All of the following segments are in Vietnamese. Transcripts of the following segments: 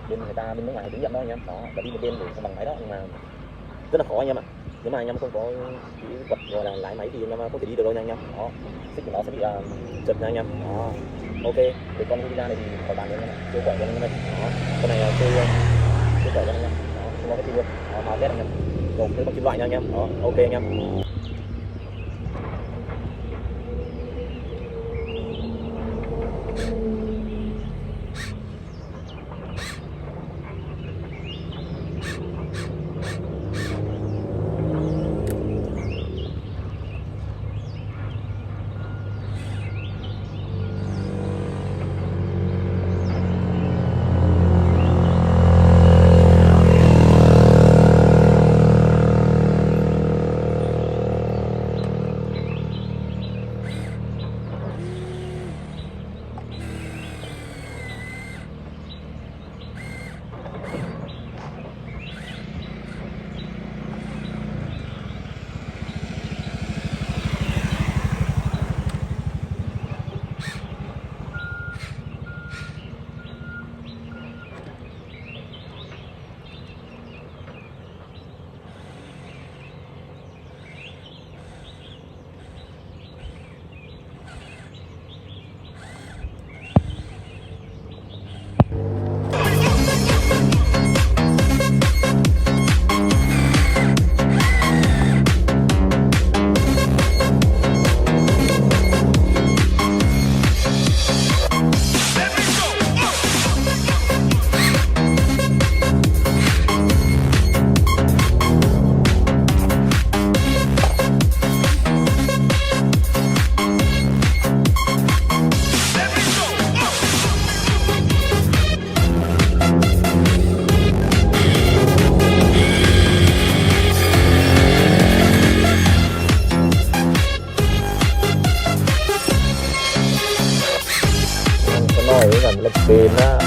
bên người ta bên nước ngoài chứng nhận đó anh em, đó và đi một bên để bằng máy đó, nhưng mà rất là khó anh em ạ. Nếu mà anh em không có kỹ thuật gọi là lái máy thì anh em không thể đi được đâu nha anh em. Đó, xích của nó sẽ bị giật nha anh em. Đó, ok, thì con video này thì khỏi bàn luôn anh em, siêu khỏe cho anh em đây. Đó, con này siêu khỏe cho anh em. Đó, không có cái gì luôn. Đó, màu test anh em, gồm cái bằng kim loại nha anh em. Đó, ok anh em. Nói gần là bên á.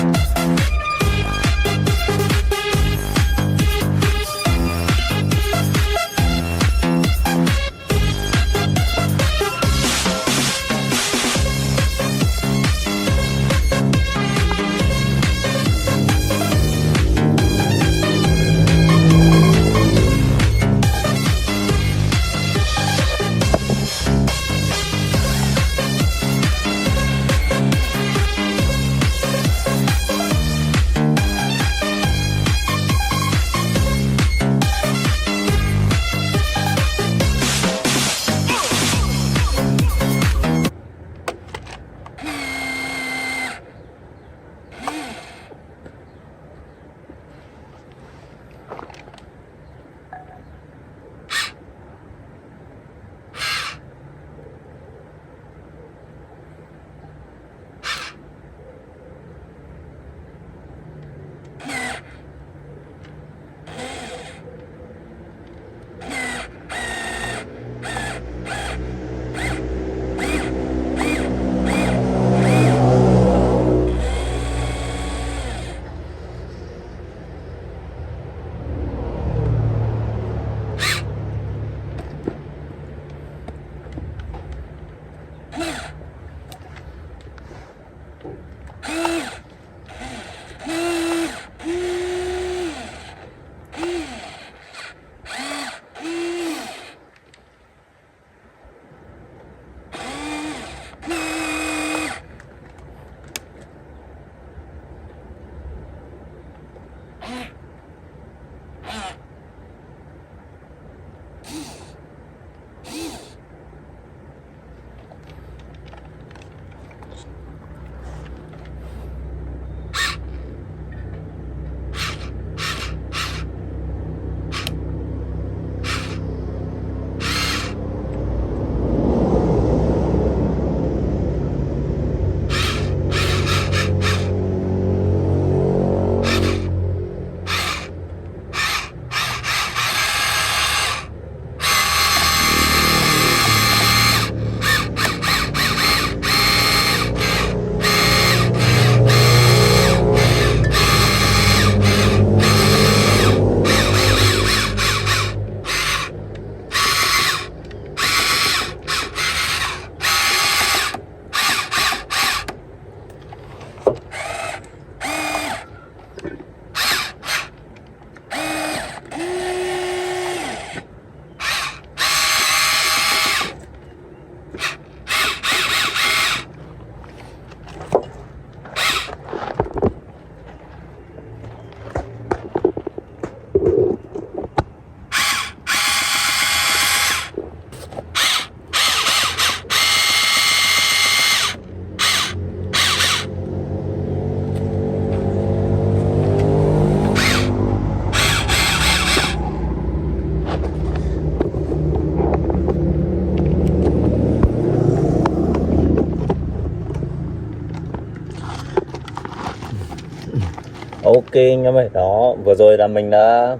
Ok anh em ơi, đó vừa rồi là mình đã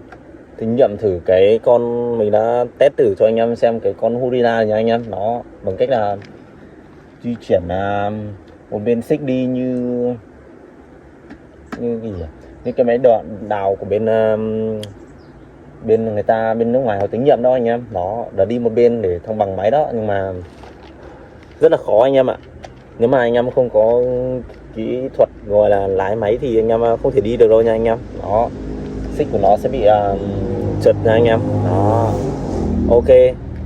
thí nghiệm thử cái con, mình đã test thử cho anh em xem cái con Hurina này nha anh em. Nó bằng cách là di chuyển một bên xích đi như gì nhỉ? Như cái máy đào của bên người ta, bên nước ngoài họ thí nghiệm đó anh em. Nó đã đi một bên để thăng bằng máy đó, nhưng mà rất là khó anh em ạ. Nếu mà anh em không có kỹ thuật gọi là lái máy thì anh em không thể đi được đâu nha anh em. Đó, xích của nó sẽ bị trượt nha anh em. Đó, ok.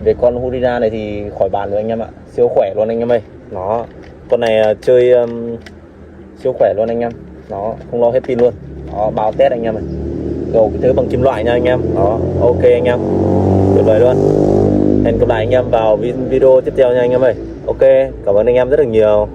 Về con Hurina này thì khỏi bàn rồi anh em ạ, siêu khỏe luôn anh em ơi. Nó con này chơi siêu khỏe luôn anh em. Nó không lo hết pin luôn. Đó, bao test anh em ơi. Cầu cái thứ bằng kim loại nha anh em. Đó, ok anh em, tuyệt vời luôn. Hẹn gặp lại anh em vào video tiếp theo nha anh em ơi. Ok, cảm ơn anh em rất là nhiều.